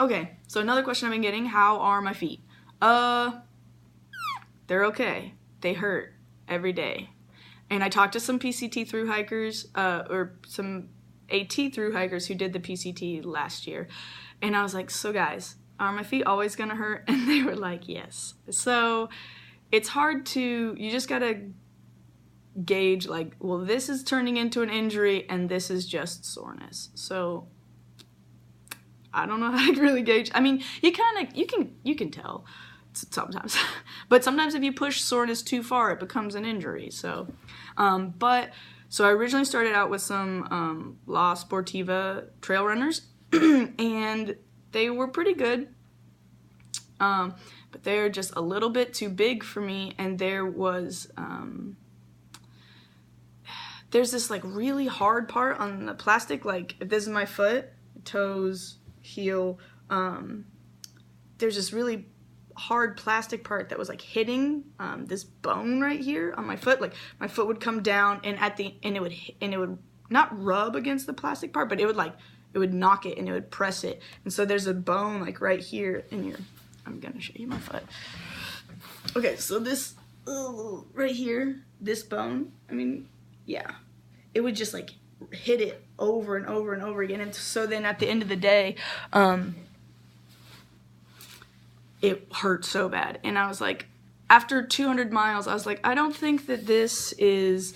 Okay, so another question I've been getting, how are my feet? They're okay. They hurt every day. And I talked to some PCT thru hikers, or some AT thru hikers who did the PCT last year. And I was like, so guys, are my feet always gonna hurt? And they were like, yes. So it's hard to, you just gotta gauge like, well, this is turning into an injury and this is just soreness. So I don't know how to really gauge. I mean, you can tell sometimes, but sometimes if you push soreness too far, it becomes an injury. So, so I originally started out with some La Sportiva trail runners, and they were pretty good, but they're just a little bit too big for me. And there was there's this like really hard part on the plastic. Like if this is my foot, toes, heel, there's this really hard plastic part that was like hitting this bone right here on my foot. Like my foot would come down, and it would not rub against the plastic part, but it would knock it and it would press it. And so there's a bone like right here in your, I'm gonna show you my foot. Okay, so this right here, this bone, I mean, yeah, it would just like hit it over and over and over again. And so then at the end of the day, it hurt so bad. And I was like, after 200 miles, I was like, I don't think that this is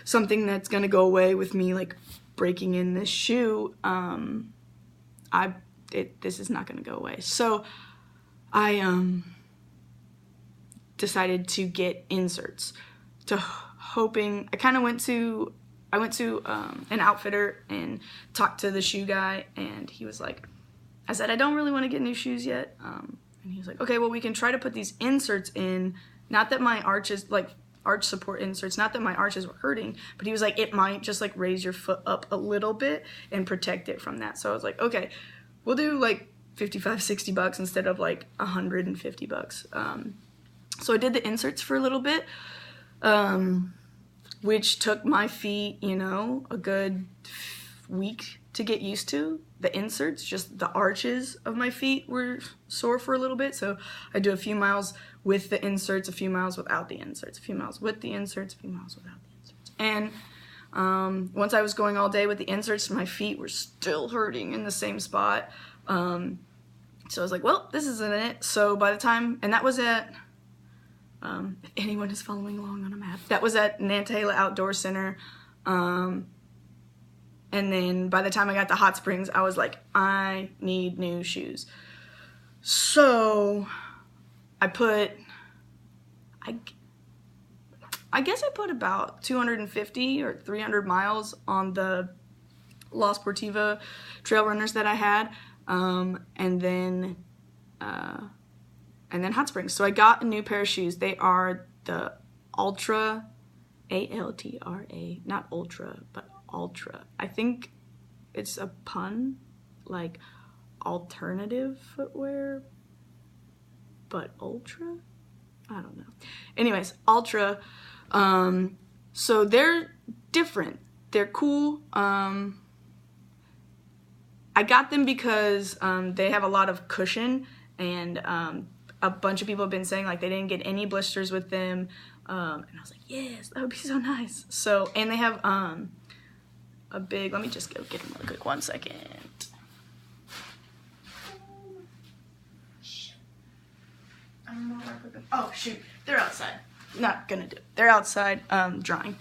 something that's gonna go away with me like breaking in this shoe. This is not gonna go away. So I decided to get inserts. I went to an outfitter and talked to the shoe guy, and he was like, I said, I don't really want to get new shoes yet. And he was like, okay, well, we can try to put these inserts in. Not that my arches, like arch support inserts, not that my arches were hurting, but he was like, it might just like raise your foot up a little bit and protect it from that. So I was like, okay, we'll do like $55-$60 instead of like $150. So I did the inserts for a little bit, which took my feet, a good week to get used to. The inserts, just the arches of my feet were sore for a little bit. So I do a few miles with the inserts, a few miles without the inserts, a few miles with the inserts, a few miles without the inserts. And once I was going all day with the inserts, my feet were still hurting in the same spot. So I was like, well, this isn't it. So by the time, and that was at, if anyone is following along on a map, that was at Nantahala Outdoor Center. And then by the time I got to Hot Springs, I was like, I need new shoes. So I guess I put about 250 or 300 miles on the La Sportiva trail runners that I had. And then Hot Springs. So I got a new pair of shoes. They are the Altra, A-L-T-R-A, not Ultra, but Altra. I think it's a pun, like alternative footwear, but ultra? I don't know. Anyways, Altra. So they're different. They're cool. I got them because they have a lot of cushion, and a bunch of people have been saying like they didn't get any blisters with them. And I was like, yes, that would be so nice. So, and they have a big, let me just go get them real quick, 1 second. I don't know where I put them. Oh, shoot, they're outside. Not gonna do it. They're outside drying.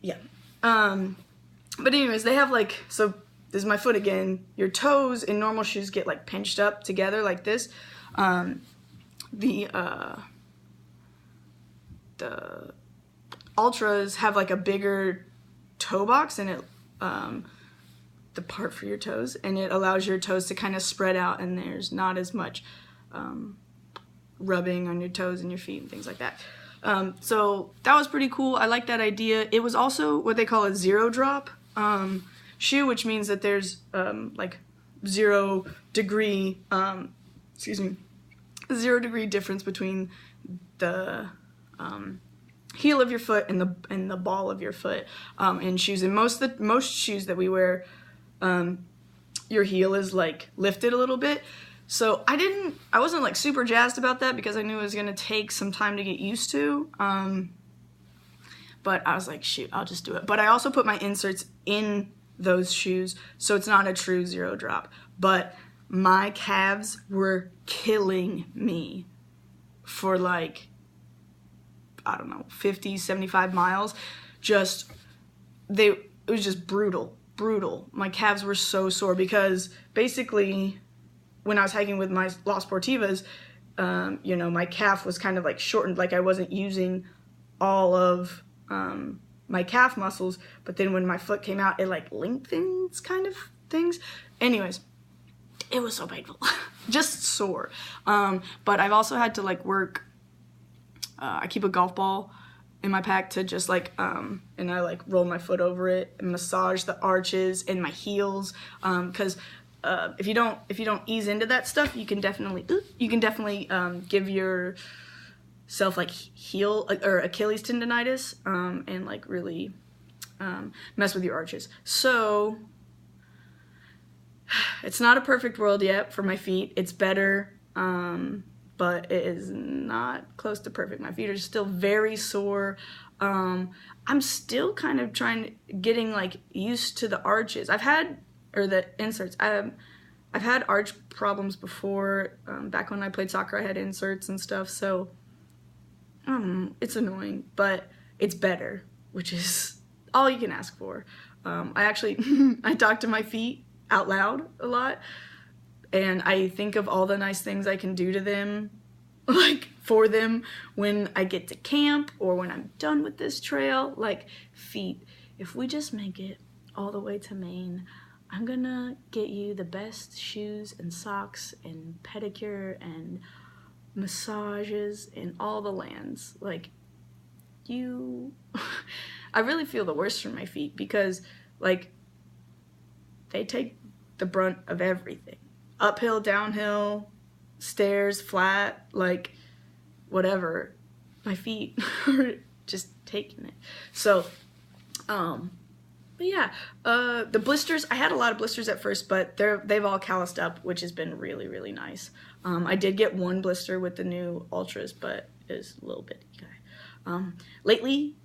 Yeah. But anyways, they have like, so this is my foot again. Your toes in normal shoes get like pinched up together like this. The Ultras have like a bigger toe box, and it the part for your toes, and it allows your toes to kind of spread out, and there's not as much rubbing on your toes and your feet and things like that. So that was pretty cool. I like that idea. It was also what they call a zero drop shoe, which means that there's like 0 degree 0 degree difference between the heel of your foot and the ball of your foot in shoes. And most shoes that we wear your heel is like lifted a little bit. So I wasn't like super jazzed about that because I knew it was going to take some time to get used to. But I was like, shoot, I'll just do it. But I also put my inserts in those shoes, so it's not a true zero drop. But my calves were killing me for like, I don't know, 50, 75 miles. It was just brutal. My calves were so sore because basically when I was hiking with my Las Sportivas, my calf was kind of like shortened, like I wasn't using all of my calf muscles, but then when my foot came out, it like lengthens kind of things. Anyways, it was so painful. Just sore. But I've also had to like work, I keep a golf ball in my pack to just like, and I like roll my foot over it and massage the arches and my heels, because if you don't ease into that stuff, you can definitely give yourself like heel or Achilles tendonitis, and like really mess with your arches. So it's not a perfect world yet for my feet. It's better, but it is not close to perfect. My feet are still very sore. I'm still kind of getting like used to the arches. The inserts. I've had arch problems before. Back when I played soccer, I had inserts and stuff. So it's annoying, but it's better, which is all you can ask for. I talk to my feet out loud a lot, and I think of all the nice things I can do to them, like for them when I get to camp or when I'm done with this trail. Like, feet, if we just make it all the way to Maine, I'm gonna get you the best shoes and socks and pedicure and massages in all the lands. Like, I really feel the worst for my feet because, like, they take the brunt of everything. Uphill, downhill, stairs, flat, like, whatever. My feet are just taking it. So, but yeah, the blisters, I had a lot of blisters at first, but they've all calloused up, which has been really, really nice. I did get one blister with the new Ultras, but it was a little bit guy. Lately,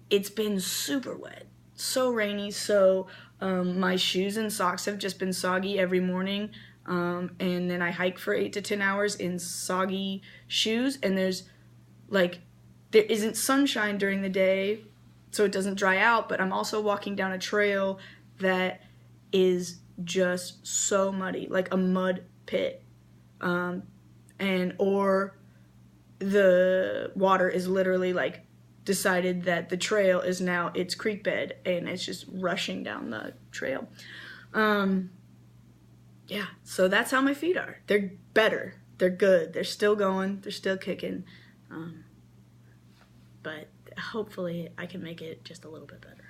it's been super wet, so rainy, so my shoes and socks have just been soggy every morning, and then I hike for 8 to 10 hours in soggy shoes, and there isn't sunshine during the day, so it doesn't dry out, but I'm also walking down a trail that is just so muddy, like a mud pit, or the water is literally like decided that the trail is now its creek bed and it's just rushing down the trail. Yeah, so that's how my feet are. They're better. They're good. They're still going. They're still kicking. But hopefully I can make it just a little bit better.